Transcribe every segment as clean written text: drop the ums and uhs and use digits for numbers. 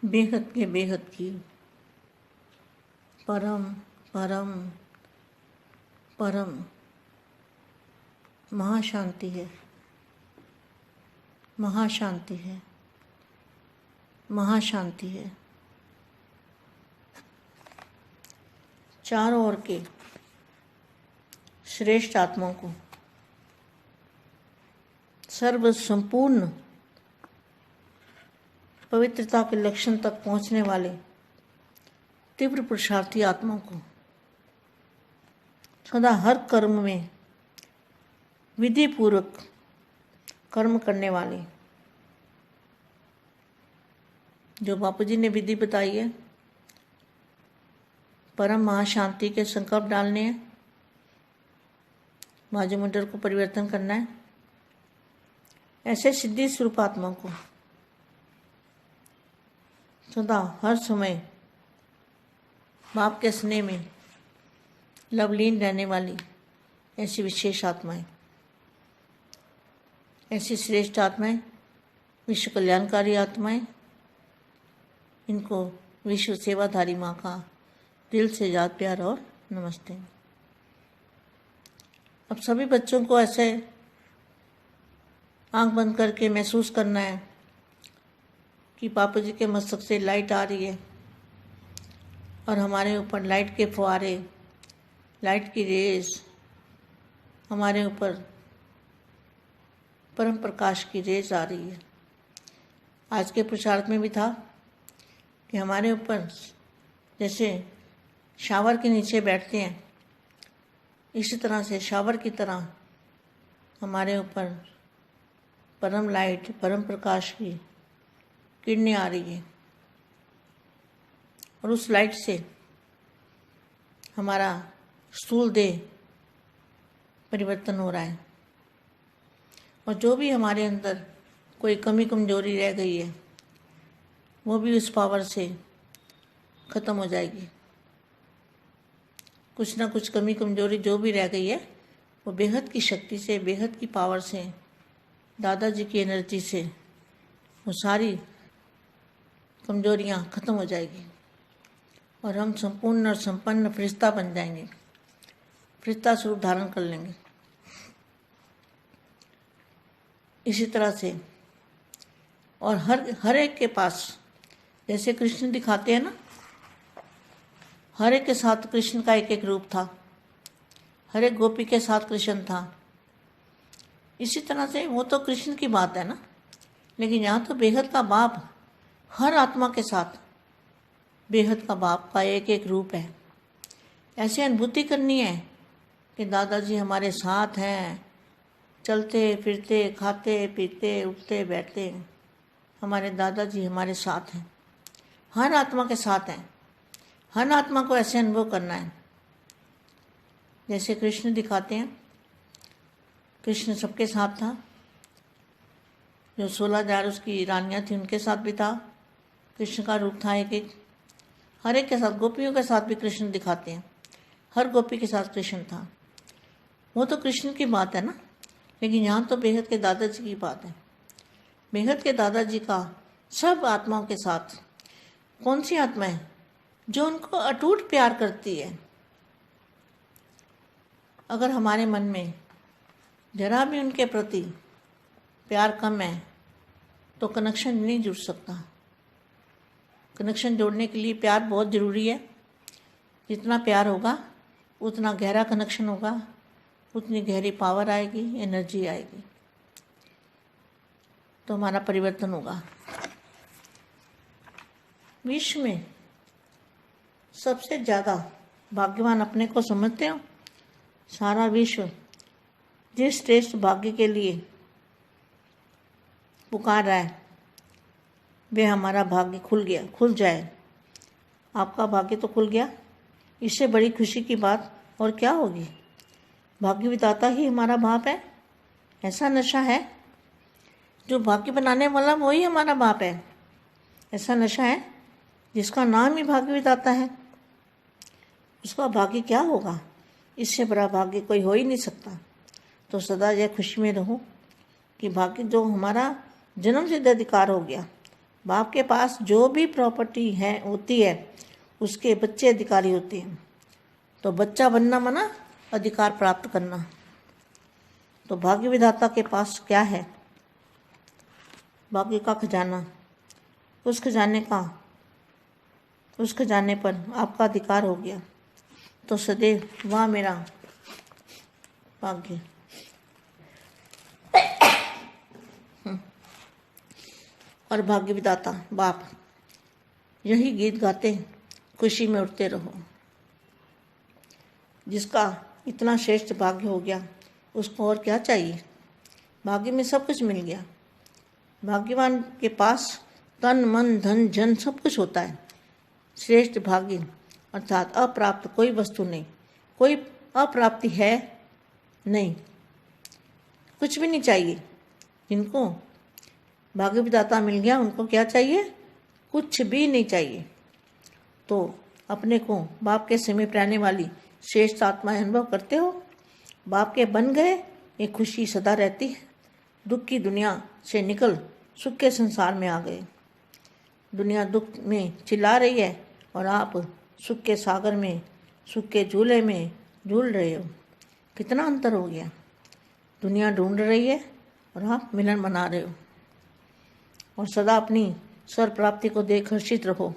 बेहद के बेहद की परम परम परम महाशांति है, महाशांति है, महाशांति है। चारों ओर के श्रेष्ठ आत्माओं को सर्व संपूर्ण पवित्रता के लक्षण तक पहुंचने वाले तीव्र पुरुषार्थी आत्माओं को सदा हर कर्म में विधि पूर्वक कर्म करने वाले, जो बापू जी ने विधि बताई है, परम महाशांति के संकल्प डालने हैं, वायुमंडल को परिवर्तन करना है। ऐसे सिद्धि स्वरूप आत्माओं को सदा हर समय बाप के स्नेह में लवलीन रहने वाली ऐसी विशेष आत्माएं, ऐसी श्रेष्ठ आत्माएं, विश्व कल्याणकारी आत्माएं, इनको विश्व सेवाधारी माँ का दिल से याद प्यार और नमस्ते। अब सभी बच्चों को ऐसे आंख बंद करके महसूस करना है कि पापा जी के मस्तक से लाइट आ रही है और हमारे ऊपर लाइट के फुहारे, लाइट की रेज हमारे ऊपर परम प्रकाश की रेज आ रही है। आज के पुरुषार्थ में भी था कि हमारे ऊपर जैसे शावर के नीचे बैठते हैं, इसी तरह से शावर की तरह हमारे ऊपर परम लाइट, परम प्रकाश की किरणें आ रही है और उस लाइट से हमारा स्थूल देह परिवर्तन हो रहा है और जो भी हमारे अंदर कोई कमी कमजोरी रह गई है वो भी उस पावर से ख़त्म हो जाएगी। कुछ ना कुछ कमी कमजोरी जो भी रह गई है वो बेहद की शक्ति से, बेहद की पावर से, दादाजी की एनर्जी से वो सारी कमजोरियाँ ख़त्म हो जाएगी और हम संपूर्ण और संपन्न फरिश्ता बन जाएंगे, फरिश्ता स्वरूप धारण कर लेंगे। इसी तरह से और हर एक के पास जैसे कृष्ण दिखाते हैं ना, हर एक के साथ कृष्ण का एक एक रूप था, हर एक गोपी के साथ कृष्ण था। इसी तरह से वो तो कृष्ण की बात है ना, लेकिन यहाँ तो बेहद का बाप हर आत्मा के साथ, बेहद का बाप का एक एक रूप है। ऐसी अनुभूति करनी है कि दादाजी हमारे साथ हैं, चलते फिरते, खाते पीते, उठते बैठते, हमारे दादाजी हमारे साथ हैं, हर आत्मा के साथ हैं। हर आत्मा को ऐसे अनुभव करना है जैसे कृष्ण दिखाते हैं। कृष्ण सबके साथ था, जो 16,000 उसकी रानियाँ थी उनके साथ भी था, कृष्ण का रूप था एक एक, हर एक के साथ। गोपियों के साथ भी कृष्ण दिखाते हैं, हर गोपी के साथ कृष्ण था। वो तो कृष्ण की बात है ना, लेकिन यहाँ तो बेहद के दादाजी की बात है। बेहद के दादाजी का सब आत्माओं के साथ कौन सी आत्मा है जो उनको अटूट प्यार करती है। अगर हमारे मन में जरा भी उनके प्रति प्यार कम है तो कनेक्शन नहीं जुड़ सकता। कनेक्शन जोड़ने के लिए प्यार बहुत ज़रूरी है। जितना प्यार होगा उतना गहरा कनेक्शन होगा, उतनी गहरी पावर आएगी, एनर्जी आएगी, तो हमारा परिवर्तन होगा। विश्व में सबसे ज़्यादा भाग्यवान अपने को समझते हो। सारा विश्व जिस श्रेष्ठ भाग्य के लिए पुकार रहा है वे हमारा भाग्य खुल जाए। आपका भाग्य तो खुल गया, इससे बड़ी खुशी की बात और क्या होगी। भाग्य विधाता ही हमारा बाप है। ऐसा नशा है, जो भाग्य बनाने वाला वही हमारा बाप है। ऐसा नशा है जिसका नाम ही भाग्य विधाता है, उसका भाग्य क्या होगा। इससे बड़ा भाग्य कोई हो ही नहीं सकता। तो सदा यह खुशी में रहो कि भाग्य जो हमारा जन्म सिद्ध अधिकार हो गया बाप के पास जो भी प्रॉपर्टी है होती है उसके बच्चे अधिकारी होते हैं। तो बच्चा बनना माना अधिकार प्राप्त करना। तो भाग्य विधाता के पास क्या है? भाग्य का खजाना। उस खजाने पर आपका अधिकार हो गया तो सदैव वह मेरा भाग्य। और भाग्य विधाता बाप यही गीत गाते खुशी में उठते रहो। जिसका इतना श्रेष्ठ भाग्य हो गया उसको और क्या चाहिए? भाग्य में सब कुछ मिल गया। भाग्यवान के पास तन मन धन जन सब कुछ होता है। श्रेष्ठ भाग्य अर्थात अप्राप्त कोई वस्तु नहीं, कोई अप्राप्ति है नहीं, कुछ भी नहीं चाहिए। जिनको भाग्य विधाता मिल गया उनको क्या चाहिए? कुछ भी नहीं चाहिए। तो अपने को बाप के समीप रहने वाली श्रेष्ठ आत्मा अनुभव करते हो। बाप के बन गए ये खुशी सदा रहती है। दुख की दुनिया से निकल सुख के संसार में आ गए। दुनिया दुख में चिल्ला रही है और आप सुख के सागर में, सुख के झूले में झूल रहे हो। कितना अंतर हो गया। दुनिया ढूंढ रही है और आप मिलन मना रहे हो। और सदा अपनी स्वर प्राप्ति को देख हर्षित रहो।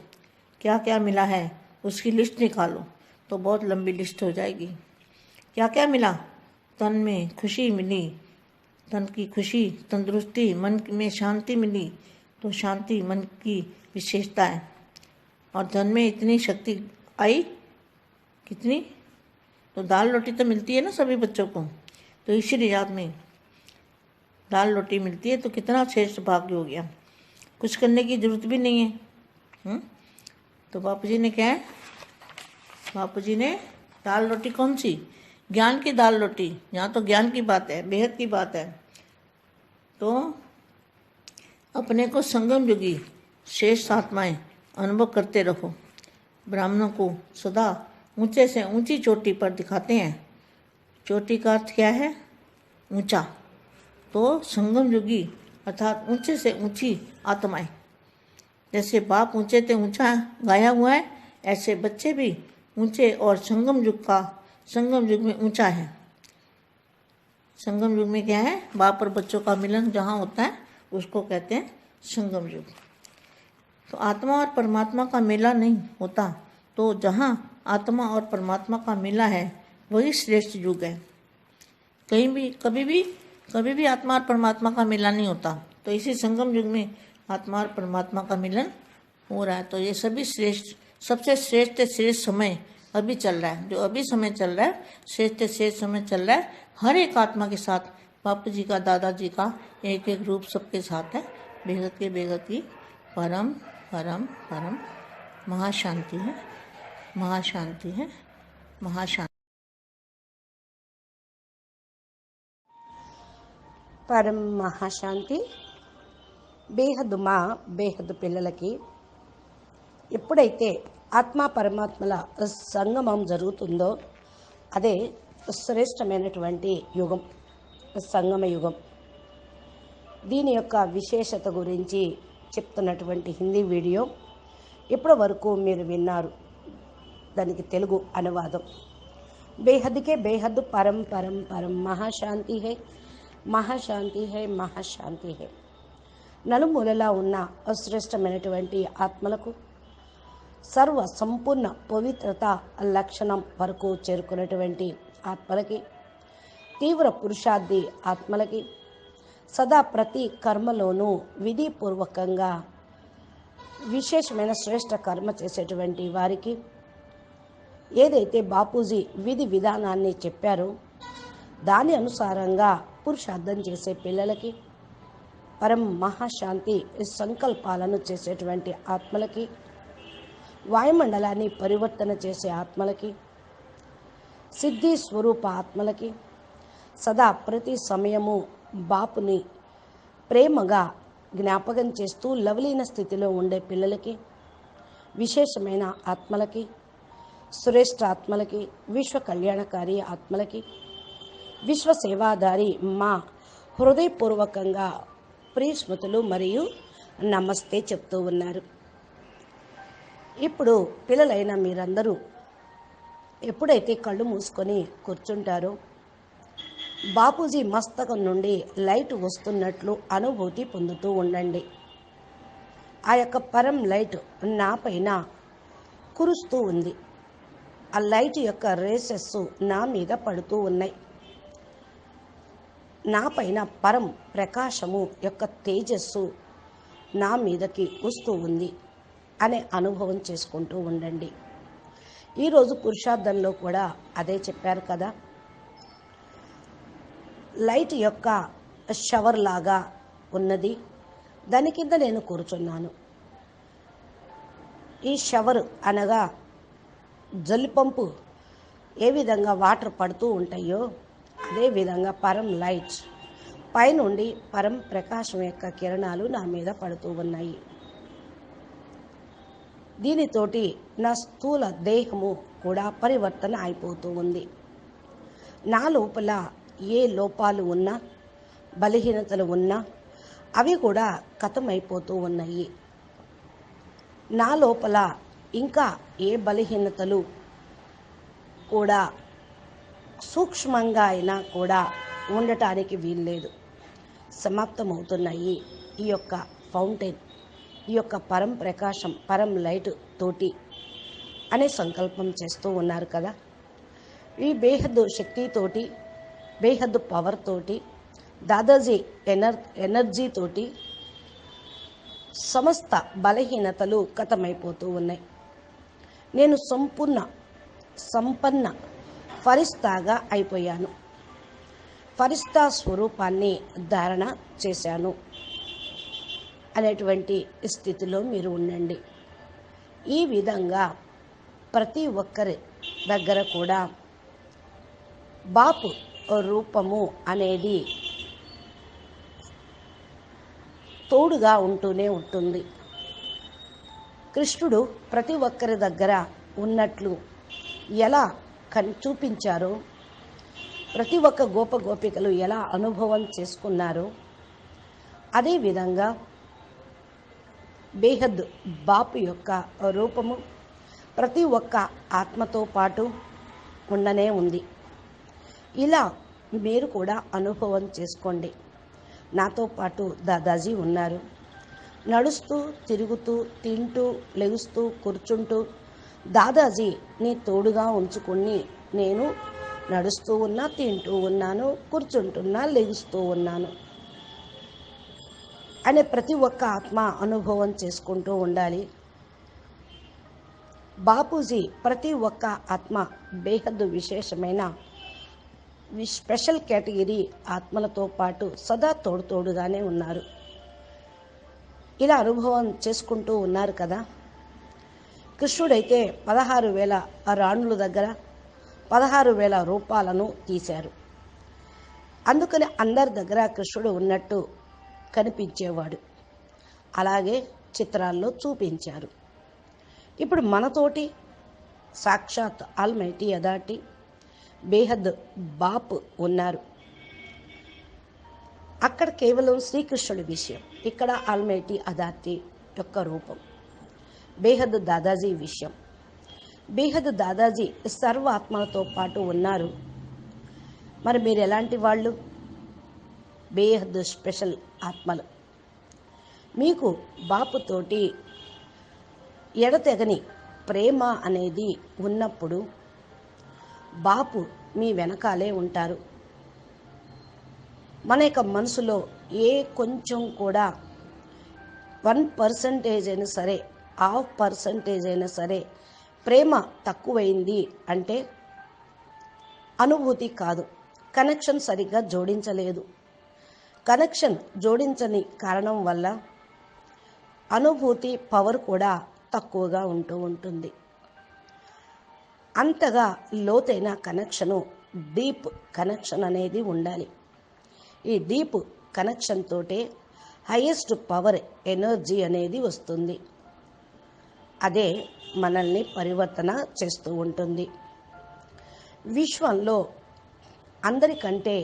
क्या क्या मिला है उसकी लिस्ट निकालो तो बहुत लंबी लिस्ट हो जाएगी। क्या क्या मिला? तन में खुशी मिली, तन की खुशी, तंदुरुस्ती, मन में शांति मिली तो शांति मन की विशेषता है। और धन में इतनी शक्ति आई, कितनी? तो दाल रोटी तो मिलती है ना सभी बच्चों को, तो ईश्वरी याद में दाल रोटी मिलती है तो कितना श्रेष्ठ भाग्य हो गया। कुछ करने की जरूरत भी नहीं है। तो बापू जी ने क्या है? बापू जी ने दाल रोटी कौन सी? ज्ञान की दाल रोटी। यहाँ तो ज्ञान की बात है, बेहद की बात है। तो अपने को संगम युगी श्रेष्ठ आत्माएं अनुभव करते रहो। ब्राह्मणों को सदा ऊंचे से ऊंची चोटी पर दिखाते हैं। चोटी का अर्थ क्या है? ऊंचा। तो संगम युगी अर्थात ऊंचे से ऊंची आत्माएं। जैसे बाप ऊंचे से ऊंचा गाया हुआ है, ऐसे बच्चे भी ऊंचे और संगम युग में ऊंचा है। संगम युग में क्या है? बाप और बच्चों का मिलन जहाँ होता है उसको कहते हैं संगम युग। तो आत्मा और परमात्मा का मेला नहीं होता, तो जहाँ आत्मा और परमात्मा का मेला है वही श्रेष्ठ युग है। कभी भी आत्मा और परमात्मा का मिलन नहीं होता, तो इसी संगम युग में आत्मा और परमात्मा का मिलन हो रहा है। तो ये सभी सबसे श्रेष्ठ समय अभी चल रहा है। जो अभी समय चल रहा है, श्रेष्ठ समय चल रहा है। हर एक आत्मा के साथ बापू जी का, दादाजी का एक एक रूप सबके साथ है। बेहद की परम परम परम महाशांति है, महाशांति है, महाशांति। పరం మహాశాంతి. బేహద్దు పిల్లలకి ఎప్పుడైతే ఆత్మ పరమాత్మల సంగమం జరుగుతుందో అదే శ్రేష్టమైనటువంటి యుగం, సంగమ యుగం. దీని యొక్క విశేషత గురించి చెప్తున్నటువంటి హిందీ వీడియో ఇప్పటి వరకు మీరు విన్నారు. దానికి తెలుగు అనువాదం. బేహద్కే బేహద్దు పరం పరం పరం మహాశాంతి హై, మహాశాంతి హై, మహాశాంతి హై. నలుమూలలా ఉన్న అశ్రేష్టమైనటువంటి ఆత్మలకు సర్వ సంపూర్ణ పవిత్రత లక్షణం వరకు చేరుకున్నటువంటి ఆత్మలకి, తీవ్ర పురుషార్థి ఆత్మలకి, సదా ప్రతి కర్మలోనూ విధిపూర్వకంగా విశేషమైన శ్రేష్ట కర్మ చేసేటువంటి వారికి ఏదైతే బాపూజీ విధి విధానాన్ని చెప్పారో దాని అనుసారంగా పురుషార్థం చేసే పిల్లలకి, పరం మహాశాంతి సంకల్పాలను చేసేటువంటి ఆత్మలకి, వాయుమండలాన్ని పరివర్తన చేసే ఆత్మలకి, సిద్ధి స్వరూప ఆత్మలకి, సదా ప్రతి సమయము బాపుని ప్రేమగా జ్ఞాపకం చేస్తూ లవలీన స్థితిలో ఉండే పిల్లలకి, విశేషమైన ఆత్మలకి, శ్రేష్ఠ ఆత్మలకి, విశ్వ కళ్యాణకారి ఆత్మలకి, విశ్వ సేవాదారి మా హృదయపూర్వకంగా ప్రియ స్మృతులు మరియు నమస్తే చెప్తూ ఉన్నారు. ఇప్పుడు పిల్లలైన మీరందరూ ఎప్పుడైతే కళ్ళు మూసుకొని కూర్చుంటారో బాపూజీ మస్తకం నుండి లైట్ వస్తున్నట్లు అనుభూతి పొందుతూ ఉండండి. ఆ యొక్క పరం లైట్ నా పైన కురుస్తూ ఉంది. ఆ లైట్ యొక్క రేసెస్ నా మీద పడుతూ ఉన్నాయి. నా పైన పరం ప్రకాశము యొక్క తేజస్సు నా మీదకి వస్తూ ఉంది అనే అనుభవం చేసుకుంటూ ఉండండి. ఈరోజు పురుషార్థంలో కూడా అదే చెప్పారు కదా. లైట్ యొక్క షవర్ లాగా ఉన్నది, దాని కింద నేను కూర్చున్నాను. ఈ షవర్ అనగా జల్లి పంపు ఏ విధంగా వాటర్ పడుతూ ఉంటాయో అదేవిధంగా పరం లైట్ పైనుండి పరం ప్రకాశం యొక్క కిరణాలు నా మీద పడుతూ ఉన్నాయి. దీనితోటి నా స్థూల దేహము కూడా పరివర్తన అయిపోతూ ఉంది. నా లోపల ఏ లోపాలు ఉన్నా, బలహీనతలు ఉన్నా అవి కూడా ఖతమైపోతూ ఉన్నాయి. నా లోపల ఇంకా ఏ బలహీనతలు కూడా సూక్ష్మంగా అయినా కూడా ఉండటానికి వీల్లేదు, సమాప్తమవుతున్నాయి. ఈ యొక్క ఫౌంటైన్, ఈ యొక్క పరం ప్రకాశం, పరం లైట్ తోటి అనే సంకల్పం చేస్తూ ఉన్నారు కదా. ఈ బేహద్దు శక్తితోటి, బేహద్దు పవర్ తోటి, దాదాజీ ఎనర్జీ తోటి సమస్త బలహీనతలు ఖతమైపోతూ ఉన్నాయి. నేను సంపన్న ఫరిస్తాగా అయిపోయాను. ఫరిస్తా స్వరూపాన్ని ధారణ చేశాను అనేటువంటి స్థితిలో మీరు ఉండండి. ఈ విధంగా ప్రతి ఒక్కరి దగ్గర కూడా బాపు రూపము అనేది తోడుగా ఉంటూనే ఉంటుంది. కృష్ణుడు ప్రతి ఒక్కరి దగ్గర ఉన్నట్లు ఎలా చూపించారో, ప్రతి ఒక్క గోపికలు ఎలా అనుభవం చేసుకున్నారో అదేవిధంగా బేహద్ బాపు యొక్క రూపము ప్రతి ఒక్క ఆత్మతో పాటు ఉండనే ఉంది. ఇలా మీరు కూడా అనుభవం చేసుకోండి. నాతో పాటు దాదాజీ ఉన్నారు. నడుస్తూ, తిరుగుతూ, తింటూ, లెగుస్తూ, కూర్చుంటూ దాదాజీ నీ తోడుగా ఉంచుకుని నేను నడుస్తూ ఉన్నా, తింటూ ఉన్నాను, కూర్చుంటున్నా, లెగుస్తూ ఉన్నాను అనే ప్రతి ఒక్క ఆత్మ అనుభవం చేసుకుంటూ ఉండాలి. బాపూజీ ప్రతి ఒక్క ఆత్మ బేహద్దు విశేషమైన స్పెషల్ కేటగిరీ ఆత్మలతో పాటు సదా తోడుగానే ఉన్నారు. ఇలా అనుభవం చేసుకుంటూ ఉన్నారు కదా. కృష్ణుడైతే 16,000 రాణుల దగ్గర 16,000 రూపాలను తీశారు. అందుకని అందరి దగ్గర కృష్ణుడు ఉన్నట్టు కనిపించేవాడు. అలాగే చిత్రాల్లో చూపించారు. ఇప్పుడు మనతోటి సాక్షాత్ ఆల్మైటీ అదాటి బేహద్ బాప్ ఉన్నారు. అక్కడ కేవలం శ్రీకృష్ణుడి విషయం, ఇక్కడ ఆల్మైటీ అదాటి యొక్క రూపం. బేహద్ దాదాజీ విషయం. బేహద్ దాదాజీ సర్వ ఆత్మలతో పాటు ఉన్నారు. మరి మీరు ఎలాంటి వాళ్ళు? బేహద్ స్పెషల్ ఆత్మలు. మీకు బాపుతోటి ఎడతెగని ప్రేమ అనేది ఉన్నప్పుడు బాపు మీ వెనకాలే ఉంటారు. మన యొక్క మనసులో ఏ కొంచెం కూడా 1% అయినా సరే, 0.5% అయినా సరే ప్రేమ తక్కువైంది అంటే అనుభూతి కాదు, కనెక్షన్ సరిగ్గా జోడించలేదు. కనెక్షన్ జోడించని కారణం వల్ల అనుభూతి పవర్ కూడా తక్కువగా ఉంటూ ఉంటుంది. అంతగా లోతైన కనెక్షను, డీప్ కనెక్షన్ అనేది ఉండాలి. ఈ డీప్ కనెక్షన్ తోటే హైయెస్ట్ పవర్ ఎనర్జీ అనేది వస్తుంది. అదే మనల్ని పరివర్తన చేస్తూ ఉంటుంది. విశ్వంలో అందరికంటే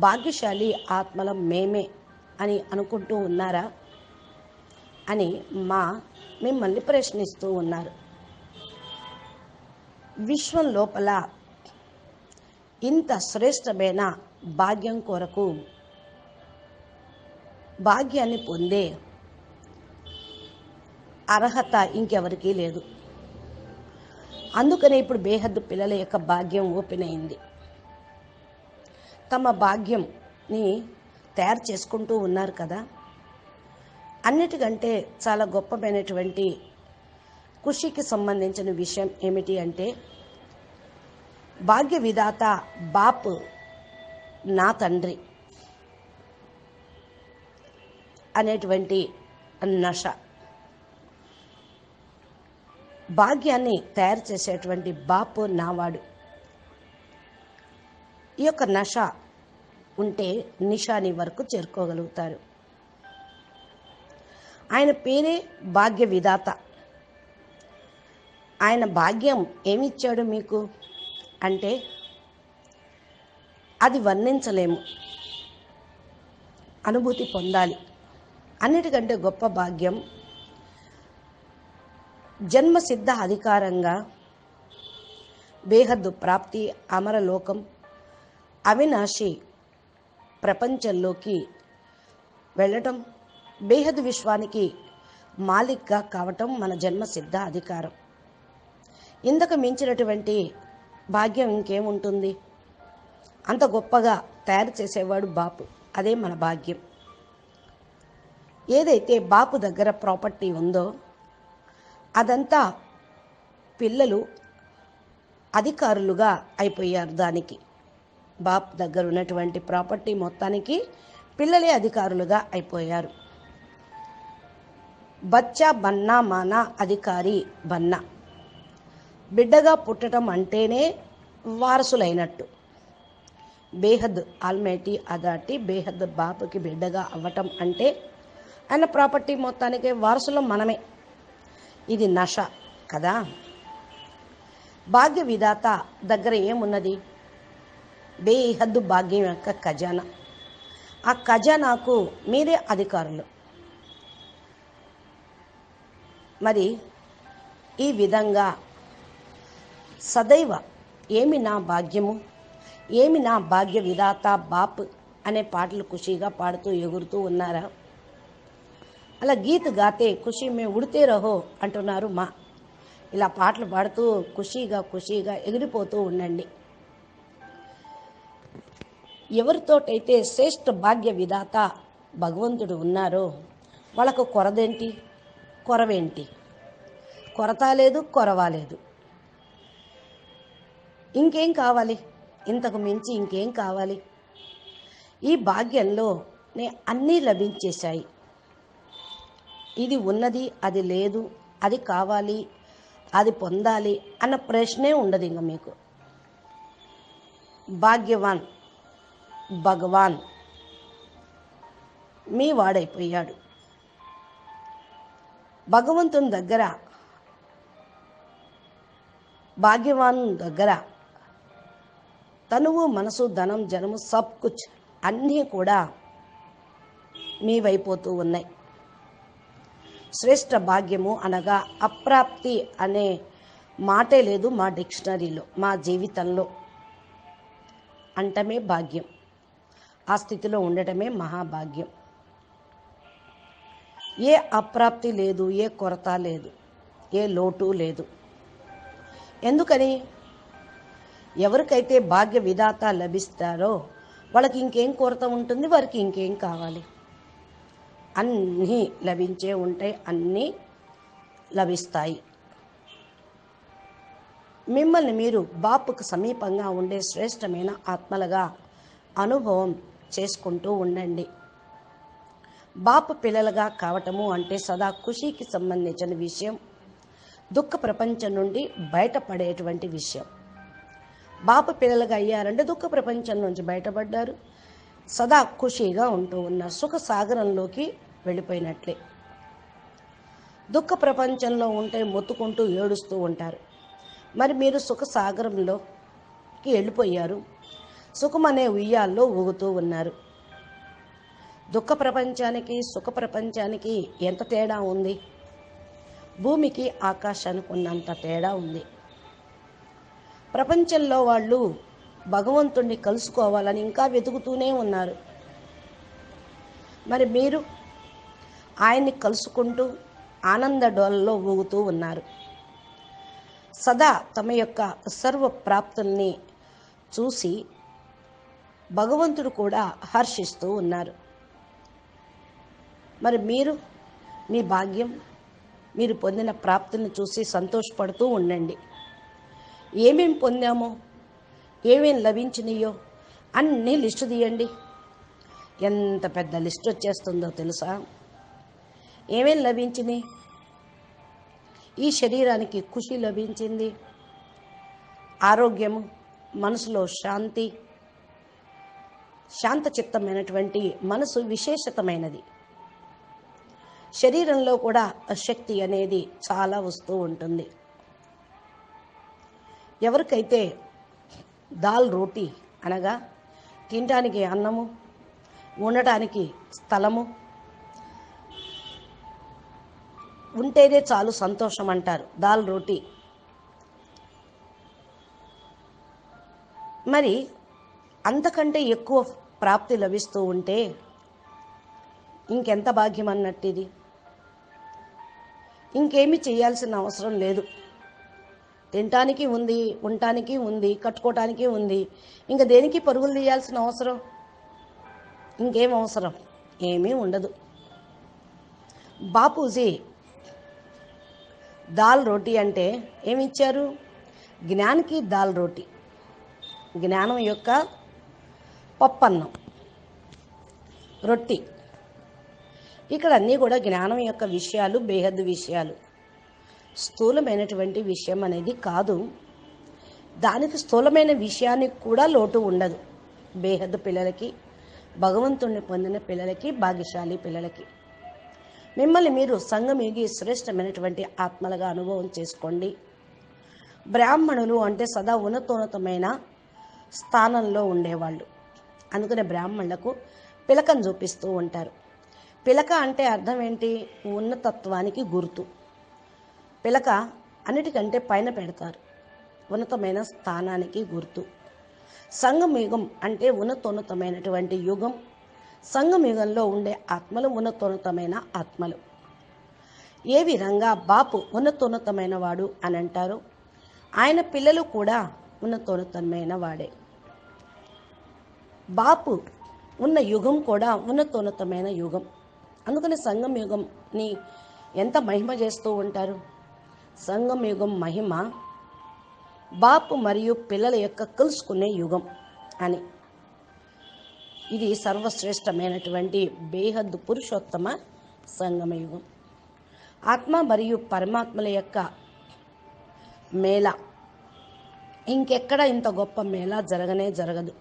భాగ్యశాలి ఆత్మల మేమే అని అనుకుంటూ ఉన్నారా? అని మిమ్మల్ని ప్రశ్నిస్తూ ఉన్నారు. విశ్వం లోపల ఇంత శ్రేష్టమైన భాగ్యం కొరకు భాగ్యాన్ని పొందే అర్హత ఇంకెవరికీ లేదు. అందుకనే ఇప్పుడు బేహద్దు పిల్లల యొక్క భాగ్యం ఓపెన్ అయింది. తమ భాగ్యంని తయారు చేసుకుంటూ ఉన్నారు కదా. అన్నిటికంటే చాలా గొప్పమైనటువంటి ఖుషీకి సంబంధించిన విషయం ఏమిటి అంటే, భాగ్య విధాత బాప్ నా తండ్రి అనేటువంటి నష, భాగ్యాన్ని తయారు చేసేటువంటి బాపు నావాడు. ఈ యొక్క నష ఉంటే నిషాని వరకు చేరుకోగలుగుతారు. ఆయన పేరే భాగ్య విధాత. ఆయన భాగ్యం ఏమిచ్చాడు మీకు అంటే అది వర్ణించలేము, అనుభూతి పొందాలి. అన్నిటికంటే గొప్ప భాగ్యం జన్మసిద్ధ అధికారంగా బేహద్దు ప్రాప్తి, అమరలోకం, అవినాశి ప్రపంచంలోకి వెళ్ళటం, బేహద్దు విశ్వానికి మాలిక్గా కావటం మన జన్మసిద్ధ అధికారం. ఇంతకు మించినటువంటి భాగ్యం ఇంకేముంటుంది? అంత గొప్పగా తయారు చేసేవాడు బాపు, అదే మన భాగ్యం. ఏదైతే బాపు దగ్గర ప్రాపర్టీ ఉందో అదంతా పిల్లలు అధికారులుగా అయిపోయారు. దానికి బాప్ దగ్గర ఉన్నటువంటి ప్రాపర్టీ మొత్తానికి పిల్లలే అధికారులుగా అయిపోయారు. బచ్చా బన్నా మానా అధికారి బన్నా. బిడ్డగా పుట్టడం అంటేనే వారసులైనట్టు. బేహద్ ఆల్మైటీ అథారిటీ బేహద్ బాపుకి బిడ్డగా అవ్వటం అంటే ఆయన ప్రాపర్టీ మొత్తానికి వారసులం మనమే. ఇది నష కదా. భాగ్య విధాత దగ్గర ఏమున్నది? బేహద్దు భాగ్యం యొక్క ఖజానా. ఆ ఖజానాకు మీరే అధికారులు. మరి ఈ విధంగా సదైవ ఏమి నా భాగ్యము, ఏమి నా భాగ్య విధాత బాప్ అనే పాటలు ఖుషీగా పాడుతూ ఎగురుతూ ఉన్నారా? అలా గీత్ గాతే ఖుషీ మే ఉడితే రహో అంటున్నారు మా. ఇలా పాటలు పాడుతూ ఖుషీగా ఎగిరిపోతూ ఉండండి. ఎవరితోటైతే శ్రేష్ఠ భాగ్య విధాత భగవంతుడు ఉన్నారో వాళ్ళకు కొరదేంటి, కొరవేంటి? కొరత లేదు, కొరవాలేదు. ఇంకేం కావాలి? ఇంతకు మించి ఇంకేం కావాలి? ఈ భాగ్యంలోనే అన్నీ లభించేశాయి. ఇది ఉన్నది, అది లేదు, అది కావాలి, అది పొందాలి అన్న ప్రశ్నే ఉండదు ఇంకా మీకు. భాగ్యవాన్ భగవాన్ మీ వాడైపోయాడు. భగవంతుని దగ్గర, భాగ్యవాన్ దగ్గర తనువు, మనసు, ధనం, జనము సబ్ కుచ్ అన్నీ కూడా మీ వైపోతూ ఉన్నాయి. శ్రేష్ఠ భాగ్యము అనగా అప్రాప్తి అనే మాటే లేదు మా డిక్షనరీలో, మా జీవితంలో. అంటమే భాగ్యం. ఆ స్థితిలో ఉండటమే మహాభాగ్యం. ఏ అప్రాప్తి లేదు, ఏ కొరత లేదు, ఏ లోటు లేదు. ఎందుకని? ఎవరికైతే భాగ్య విధాత లభిస్తారో వాళ్ళకి ఇంకేం కొరత ఉంటుంది, వారికి ఇంకేం కావాలి? అన్నీ లభించే ఉంటాయి, అన్నీ లభిస్తాయి. మిమ్మల్ని మీరు బాపుకు సమీపంగా ఉండే శ్రేష్టమైన ఆత్మలుగా అనుభవం చేసుకుంటూ ఉండండి. బాపు పిల్లలుగా కావటము అంటే సదా ఖుషీకి సంబంధించిన విషయం, దుఃఖ ప్రపంచం నుండి బయటపడేటువంటి విషయం. బాపు పిల్లలుగా అయ్యారంటే దుఃఖ ప్రపంచం నుంచి బయటపడ్డారు, సదా ఖుషీగా ఉంటూ ఉన్నారు, సుఖ సాగరంలోకి వెళ్ళిపోయినట్లే. దుఃఖ ప్రపంచంలో ఉంటే మొత్తుకుంటూ ఏడుస్తూ ఉంటారు. మరి మీరు సుఖ సాగరంలోకి వెళ్ళిపోయారు, సుఖమనే ఉయ్యాల్లో ఊగుతూ ఉన్నారు. దుఃఖ ప్రపంచానికి సుఖ ప్రపంచానికి ఎంత తేడా ఉంది? భూమికి ఆకాశానికి ఉన్నంత తేడా ఉంది. ప్రపంచంలో వాళ్ళు భగవంతుణ్ణి కలుసుకోవాలని ఇంకా వెతుకుతూనే ఉన్నారు. మరి మీరు ఆయన్ని కలుసుకుంటూ ఆనంద డోలలో ఊగుతూ ఉన్నారు. సదా తమ యొక్క సర్వ ప్రాప్తుల్ని చూసి భగవంతుడు కూడా హర్షిస్తూ ఉన్నారు. మరి మీరు మీ భాగ్యం, మీరు పొందిన ప్రాప్తిని చూసి సంతోషపడుతూ ఉండండి. ఏమేం పొందామో, ఏమేం లభించినాయో అన్నీ లిస్టు తీయండి. ఎంత పెద్ద లిస్ట్ వచ్చేస్తుందో తెలుసా? ఏమేం లభించినాయి? ఈ శరీరానికి ఖుషి లభించింది, ఆరోగ్యము, మనసులో శాంతి, శాంతచిత్తమైనటువంటి మనసు విశేషతమైనది. శరీరంలో కూడా శక్తి అనేది చాలా వస్తూ ఉంటుంది. ఎవరికైతే దాల్ రోటీ అనగా తినడానికి అన్నము, ఉండటానికి స్థలము ఉంటేనే చాలు సంతోషం అంటారు, దాల్ రోటీ. మరి అంతకంటే ఎక్కువ ప్రాప్తి లభిస్తూ ఉంటే ఇంకెంత భాగ్యం అన్నట్టు ఇది. ఇంకేమీ చేయాల్సిన అవసరం లేదు. తినటానికి ఉంది, ఉండటానికి ఉంది, కట్టుకోవటానికి ఉంది. ఇంకా దేనికి పరుగులు తీయాల్సిన అవసరం? ఇంకేం అవసరం? ఏమీ ఉండదు. బాపూజీ దాల్ రోటీ అంటే ఏమిచ్చారు? జ్ఞానికి దాల్ రోటీ, జ్ఞానం యొక్క పప్పన్నం, రొట్టి. ఇక్కడ అన్నీ కూడా జ్ఞానం యొక్క విషయాలు, బేహద్దు విషయాలు. స్థూలమైనటువంటి విషయం అనేది కాదు. దానికి స్థూలమైన విషయానికి కూడా లోటు ఉండదు. బేహద్దు పిల్లలకి, భగవంతుణ్ణి పొందిన పిల్లలకి, భాగ్యశాలి పిల్లలకి. మిమ్మల్ని మీరు సంగమేగి శ్రేష్టమైనటువంటి ఆత్మలుగా అనుభవం చేసుకోండి. బ్రాహ్మణులు అంటే సదా ఉన్నతోన్నతమైన స్థానంలో ఉండేవాళ్ళు. అందుకనే బ్రాహ్మణులకు పిలకను చూపిస్తూ ఉంటారు. పిలక అంటే అర్థం ఏంటి? ఉన్నతత్వానికి గుర్తు. పిలక అన్నిటికంటే పైన పెడతారు, ఉన్నతమైన స్థానానికి గుర్తు. సంగమయుగం అంటే ఉన్నతోన్నతమైనటువంటి యుగం. సంగమయుగంలో ఉండే ఆత్మలు ఉన్నతోన్నతమైన ఆత్మలు. ఏ విధంగా బాపు ఉన్నతోన్నతమైన వాడు అని అంటారు, ఆయన పిల్లలు కూడా ఉన్నతోన్నతమైన వాడే. బాపు ఉన్న యుగం కూడా ఉన్నతోన్నతమైన యుగం. అందుకని సంగం యుగంని ఎంత మహిమ చేస్తూ ఉంటారు. సంగం యుగం మహిమ బాపు మరియు పిల్లల యొక్క కలుసుకునే యుగం అని. ఇది సర్వశ్రేష్టమైనటువంటి బేహద్దు పురుషోత్తమ సంగమ యుగం. ఆత్మ మరియు పరమాత్మల యొక్క మేళ, ఇంకెక్కడ ఇంత గొప్ప మేళ జరగనే జరగదు.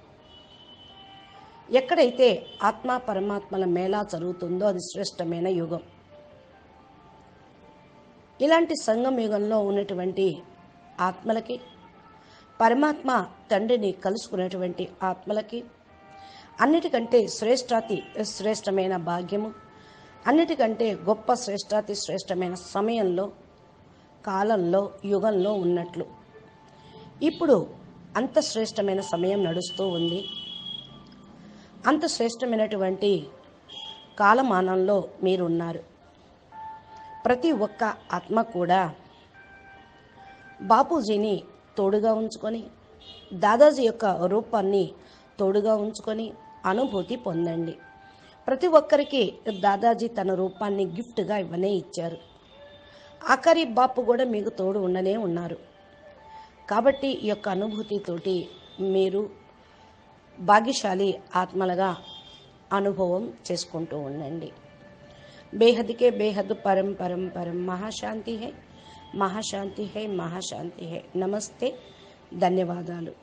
ఎక్కడైతే ఆత్మ పరమాత్మల మేళ జరుగుతుందో అది శ్రేష్టమైన యుగం. ఇలాంటి సంగమ యుగంలో ఉన్నటువంటి ఆత్మలకి, పరమాత్మ తండ్రిని కలుసుకునేటువంటి ఆత్మలకి అన్నిటికంటే శ్రేష్టాతి శ్రేష్టమైన భాగ్యము, అన్నిటికంటే గొప్ప శ్రేష్టాతి శ్రేష్టమైన సమయంలో, కాలంలో, యుగంలో ఉన్నట్లు ఇప్పుడు అంత శ్రేష్టమైన సమయం నడుస్తూ ఉంది. అంత శ్రేష్టమైనటువంటి కాలమానంలో మీరున్నారు. ప్రతి ఒక్క ఆత్మ కూడా బాపూజీని తోడుగా ఉంచుకొని, దాదాజీ యొక్క రూపాన్ని తోడుగా ఉంచుకొని అనుభూతి పొందండి. ప్రతి ఒక్కరికి దాదాజీ తన రూపాన్ని గిఫ్ట్గా ఇవ్వనే ఇచ్చారు. ఆఖరి బాపు కూడా మీకు తోడు ఉండనే ఉన్నారు. కాబట్టి ఈ యొక్క అనుభూతితోటి మీరు భాగ్యశాలి ఆత్మలుగా అనుభవం చేసుకుంటూ ఉండండి. బేహద్కే బేహద్ పరం పరం పరం. మహాశాంతి హై, మహాశాంతి హై, మహాశాంతి హై. నమస్తే, ధన్యవాదాలు.